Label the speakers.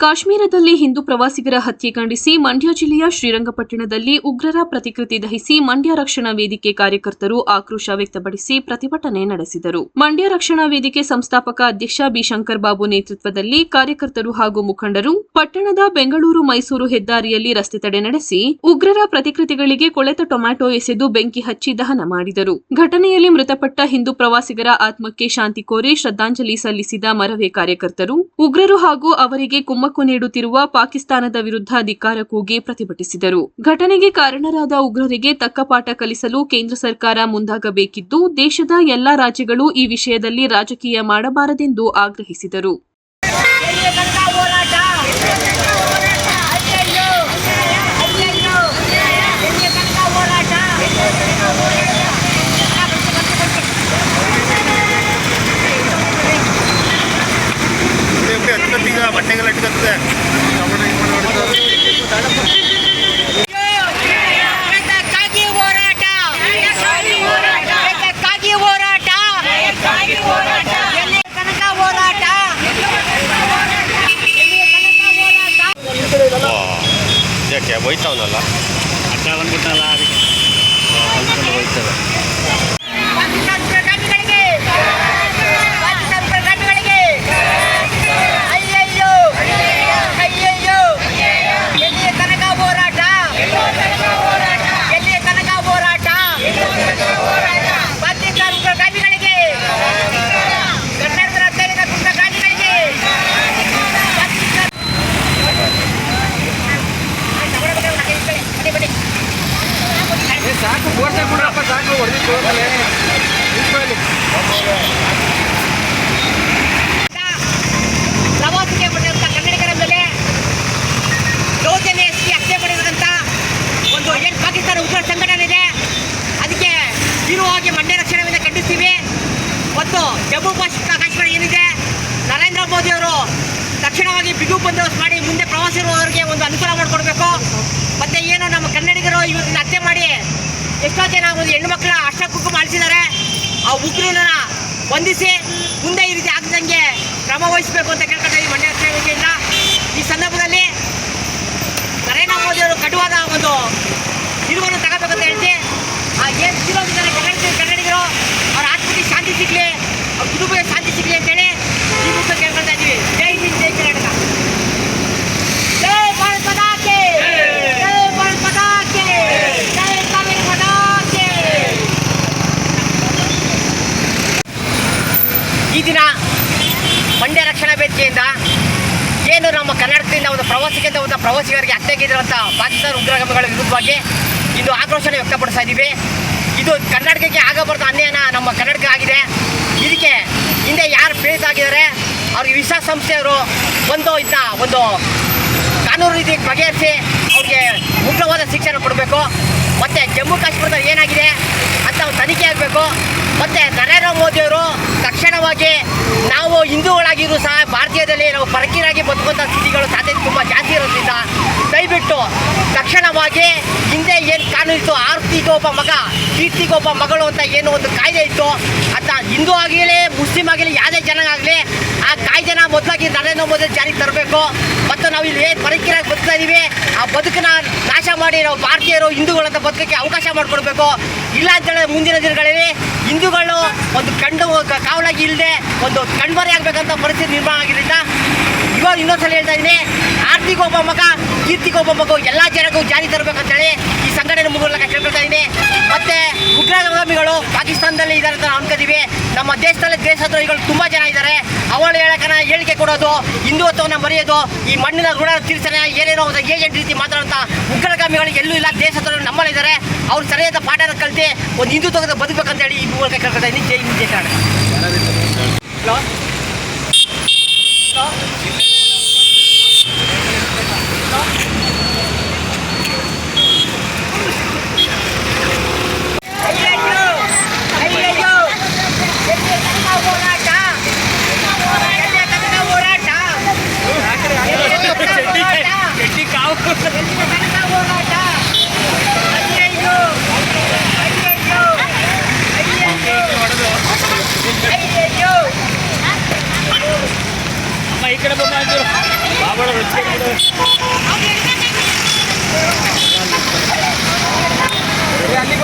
Speaker 1: ಕಾಶ್ಮೀರದಲ್ಲಿ ಹಿಂದೂ ಪ್ರವಾಸಿಗರ ಹತ್ಯೆ ಖಂಡಿಸಿ ಮಂಡ್ಯ ಜಿಲ್ಲೆಯ ಶ್ರೀರಂಗಪಟ್ಟಣದಲ್ಲಿ ಉಗ್ರರ ಪ್ರತಿಕೃತಿ ದಹಿಸಿ ಮಂಡ್ಯ ರಕ್ಷಣಾ ವೇದಿಕೆ ಕಾರ್ಯಕರ್ತರು ಆಕ್ರೋಶ ವ್ಯಕ್ತಪಡಿಸಿ ಪ್ರತಿಭಟನೆ ನಡೆಸಿದರು. ಮಂಡ್ಯ ರಕ್ಷಣಾ ವೇದಿಕೆ ಸಂಸ್ಥಾಪಕ ಅಧ್ಯಕ್ಷ ಬಿ. ಶಂಕರ್ ಬಾಬು ನೇತೃತ್ವದಲ್ಲಿ ಕಾರ್ಯಕರ್ತರು ಹಾಗೂ ಮುಖಂಡರು ಪಟ್ಟಣದ ಬೆಂಗಳೂರು ಮೈಸೂರು ಹೆದ್ದಾರಿಯಲ್ಲಿ ರಸ್ತೆ ತಡೆ ನಡೆಸಿ ಉಗ್ರರ ಪ್ರತಿಕೃತಿಗಳಿಗೆ ಕೊಳೆತ ಟೊಮ್ಯಾಟೊ ಎಸೆದು ಬೆಂಕಿ ಹಚ್ಚಿ ದಹನ ಮಾಡಿದರು. ಘಟನೆಯಲ್ಲಿ ಮೃತಪಟ್ಟ ಹಿಂದೂ ಪ್ರವಾಸಿಗರ ಆತ್ಮಕ್ಕೆ ಶಾಂತಿ ಕೋರಿ ಶ್ರದ್ಧಾಂಜಲಿ ಸಲ್ಲಿಸಿದ ಮರವೆ ಕಾರ್ಯಕರ್ತರು ಉಗ್ರರು ಹಾಗೂ ಅವರಿಗೆ ಕುಮ್ಮಕ್ಕು ನೀಡುತ್ತಿರುವ ಪಾಕಿಸ್ತಾನದ ವಿರುದ್ಧ ಧಿಕ್ಕಾರ ಕೂಗಿ ಪ್ರತಿಭಟಿಸಿದರು. ಘಟನೆಗೆ ಕಾರಣರಾದ ಉಗ್ರರಿಗೆ ತಕ್ಕ ಪಾಠ ಕಲಿಸಲು ಕೇಂದ್ರ ಸರ್ಕಾರ ಮುಂದಾಗಬೇಕಿದ್ದು, ದೇಶದ ಎಲ್ಲಾ ರಾಜ್ಯಗಳು ಈ ವಿಷಯದಲ್ಲಿ ರಾಜಕೀಯ ಮಾಡಬಾರದೆಂದು ಆಗ್ರಹಿಸಿದರು.
Speaker 2: ಯಾಕೆ ಹೋಯ್ತಾವನಲ್ಲ ಅಡ್ಡ ಬಂದ್ಬಿಟ್ಟಲ್ಲ ಅದಕ್ಕೆ ಹೋಯ್ತದೆ. ಸಾಕು ಬೋರ್ಡೆ ಕೊಡಪ್ಪ, ಸಾಕು ಹೊಡೆದು
Speaker 3: ಪ್ರವಾಸಕ್ಕೆ ಬಂದಿರುವಂಥ ಕನ್ನಡಿಗರ ಮೇಲೆ ದೌರ್ಜನ್ಯ ಹತ್ಯೆ ಮಾಡಿರುವಂಥ ಒಂದು ಏನು ಪಾಕಿಸ್ತಾನ ಉಗ್ರ ಸಂಘಟನೆ ಇದೆ, ಅದಕ್ಕೆ ತೀವ್ರವಾಗಿ ಮಂಡ್ಯ ರಕ್ಷಣಾ ವೇದಿಕೆ ಖಂಡಿಸ್ತೀವಿ. ಮತ್ತು ಜಮ್ಮು ಕಾಶ್ಮೀರ ಏನಿದೆ, ನರೇಂದ್ರ ಮೋದಿ ಅವರು ತಕ್ಷಣವಾಗಿ ಬಿಗು ಬಂದೋಬಸ್ತ್ ಮಾಡಿ ಮುಂದೆ ಪ್ರವಾಸಿಗರಿಗೆ ಒಂದು ಅನುಕೂಲ ಮಾಡಿಕೊಡ್ಬೇಕು. ಮತ್ತು ಏನು ನಮ್ಮ ಕನ್ನಡಿಗರು ಇವತ್ತಿನ ಹತ್ಯೆ ಮಾಡಿ ಎಷ್ಟೋ ಜನ ಒಂದು ಹೆಣ್ಣು ಮಕ್ಕಳ ಅಷ್ಟಕ್ಕೂ ಮಾಡಿಸಿದ್ದಾರೆ. ಆ ಉಗ್ರನ ಬಂಧಿಸಿ ಮುಂದೆ ಈ ರೀತಿ ಆಗದಂಗೆ ಕ್ರಮ ವಹಿಸಬೇಕು ಅಂತ ಕೇಳ್ಕೊಳ್ತೀವಿ ಮಂಡ್ಯ ರಕ್ಷಣಾ ವೇದಿಕೆಯಿಂದ. ಈ ಸಂದರ್ಭದಲ್ಲಿ ನರೇಂದ್ರ ಮೋದಿ ಅವರು ಕಟುವಾದ ಒಂದು ನಿಲುವನ್ನು ತಗೋಬೇಕಂತ ಹೇಳ್ತಿ. ಏನು ತೀರೋಗಿದ್ದಾರೆ ಕನ್ನಡಿಗರು, ಅವ್ರ ಆತ್ಮಕ್ಕೆ ಶಾಂತಿ ಸಿಗಲಿ, ಅವ್ರ ಕುಟುಂಬಕ್ಕೆ ಶಾಂತಿ ಸಿಗಲಿ ಅಂತೇಳಿ ಈ ಮೂಲಕ ಕೇಳ್ಕೊಳ್ತಾ ಇದ್ದೀವಿ. ಜೈ ಹಿಂದ್, ಜೈ ಕರ್ನಾಟಕ, ಜೈ ಭಾರತ್ ಮಾತಾ ಕಿ, ಜೈ ಭಾರತ್ ಮಾತಾ ಕಿ, ಜೈ ಕಾವೇರಿ ಮಾತಾ ಕಿ. ಈ ದಿನ ಮಂಡ್ಯ ರಕ್ಷಣಾ ವೇದಿಕೆಯಿಂದ ಏನು ನಮ್ಮ ಕರ್ನಾಟಕದಿಂದ ಒಂದು ಪ್ರವಾಸಿಗರಿಗೆ ಹತ್ಯೆಗಿರುವಂಥ ಪಾಕಿಸ್ತಾನ ಉಗ್ರಗಾಮಿಗಳ ವಿರುದ್ಧವಾಗಿ ಇಂದು ಆಕ್ರೋಶನ ವ್ಯಕ್ತಪಡಿಸ್ತಾ ಇದ್ದೀವಿ. ಇದು ಕರ್ನಾಟಕಕ್ಕೆ ಆಗಬಾರ್ದು ಅನ್ಯಾಯ ನಮ್ಮ ಕರ್ನಾಟಕ ಆಗಿದೆ. ಇದಕ್ಕೆ ಹಿಂದೆ ಯಾರು ಪೀಡಿತ ಆಗಿದ್ದಾರೆ ಅವ್ರಿಗೆ ವಿಶ್ವಸಂಸ್ಥೆಯವರು ಒಂದು ಇದನ್ನ ಒಂದು ಕಾನೂನು ರೀತಿಗೆ ಬಗೆಹರಿಸಿ ಅವ್ರಿಗೆ ಮುಕ್ತವಾದ ಶಿಕ್ಷಣ ಕೊಡಬೇಕು. ಮತ್ತು ಜಮ್ಮು ಕಾಶ್ಮೀರದಲ್ಲಿ ಏನಾಗಿದೆ ಅಂತ ಒಂದು ತನಿಖೆ ಆಗಬೇಕು. ಮತ್ತು ನರೇಂದ್ರ ಮೋದಿಯವರು ತಕ್ಷಣವಾಗಿ ನಾವು ಹಿಂದೂಗಳಾಗಿದ್ರು ಸಹ ಭಾರತೀಯದಲ್ಲಿ ನಾವು ಪರಕೀಯರಾಗಿ ಬದುಕುವಂಥ ಸ್ಥಿತಿಗಳು ಸಾಧ್ಯತೆ ತುಂಬ ಜಾಸ್ತಿ ಇರೋದ್ರಿಂದ ದಯವಿಟ್ಟು ತಕ್ಷಣವಾಗಿ ಹಿಂದೆ ಏನು ಕಾನೂನು ಇತ್ತು, ಆರ್ತಿಗೆ ಒಬ್ಬ ಮಗ ಕೀರ್ತಿಗೆ ಒಬ್ಬ ಮಗಳು ಅಂತ ಏನು ಒಂದು ಕಾಯ್ದೆ ಇತ್ತು, ಅಂತ ಹಿಂದೂ ಆಗಲಿ ಮುಸ್ಲಿಂ ಆಗಲಿ ಯಾವುದೇ ಜನ ಆಗಲಿ ಆ ಕಾಯ್ದೆನ ಮೊದಲಾಗಿ ನರೇಂದ್ರ ಮೋದಿ ಜಾರಿಗೆ ತರಬೇಕು. ಮತ್ತು ನಾವು ಇಲ್ಲಿ ಏನು ಪರಕೀಯರಾಗಿ ಬದುಕ್ತಾ ಇದ್ದೀವಿ, ಆ ಬದುಕನ್ನ ನಾಶ ಮಾಡಿ ನಾವು ಭಾರತೀಯರು ಹಿಂದೂಗಳಂತ ಬದುಕಕ್ಕೆ ಅವಕಾಶ ಮಾಡಿಕೊಡ್ಬೇಕು. ಇಲ್ಲ ಅಂತೇಳಿ ಮುಂದಿನ ದಿನಗಳಲ್ಲಿ ಹಿಂದೂಗಳು ಒಂದು ಕಾವಲಾಗಿ ಇಲ್ಲದೆ ಒಂದು ಕಣ್ಮರೆ ಆಗಬೇಕಂತ ಪರಿಸ್ಥಿತಿ ನಿರ್ಮಾಣ ಆಗಿದ್ದರಿಂದ ಇವಾಗ ಇನ್ನೊಂದ್ಸಲ ಹೇಳ್ತಾ ಇದ್ದೀನಿ, ಆರ್ತಿಗೆ ಒಬ್ಬ ಮಗ ಕೀರ್ತಿಗೆ ಒಬ್ಬ ಮಗು ಎಲ್ಲ ಜನಕ್ಕೂ ಜಾರಿ ತರಬೇಕಂತೇಳಿ ಈ ಸಂಘಟನೆ ಮೂಲಕ ಕೇಳ್ಕೊಳ್ತಾ ಇದ್ದೀನಿ. ಮತ್ತು ಉಗ್ರಗಾಮಿಗಳು ಪಾಕಿಸ್ತಾನದಲ್ಲಿ ಇದ್ದಾರೆ ಅಂತ ನಾವು ಅನ್ಕೋತೀವಿ. ನಮ್ಮ ದೇಶದಲ್ಲಿ ದೇಶದ್ರೋಹಿಗಳು ತುಂಬ ಜನ ಇದ್ದಾರೆ. ಅವಳು ಹೇಳಿಕೆ ಕೊಡೋದು, ಹಿಂದುತ್ವವನ್ನು ಮರೆಯೋದು, ಈ ಮಣ್ಣಿನ ಋಣ ತೀರ್ಸನೆ ಏನೇನೋ ಒಂದು ಏಜೆಂಟ್ ರೀತಿ ಮಾತಾಡುವಂಥ ಉಗ್ರಗಾಮಿಗಳು ಎಲ್ಲೂ ಇಲ್ಲ. ದೇಶದ್ರೋಹಿಗಳು ನಮ್ಮಲ್ಲಿದ್ದಾರೆ. ಅವ್ರು ಸರಿಯಾದ ಪಾಠನ ಕಲಿತು ಒಂದು ಹಿಂದುತ್ವದ ಬದುಕಬೇಕಂತೇಳಿ ಈ ಮೂಲಕ ಕೇಳ್ಕೊಳ್ತಾ ಇದ್ದೀನಿ. ಜೈ ಹಿಂದ್, ಜೈ ಕರ್ನಾಟಕ. ಹಲೋ
Speaker 2: ಈ ಕಡೆ ಬಂದು ಅಲ್ಲಿಗೆ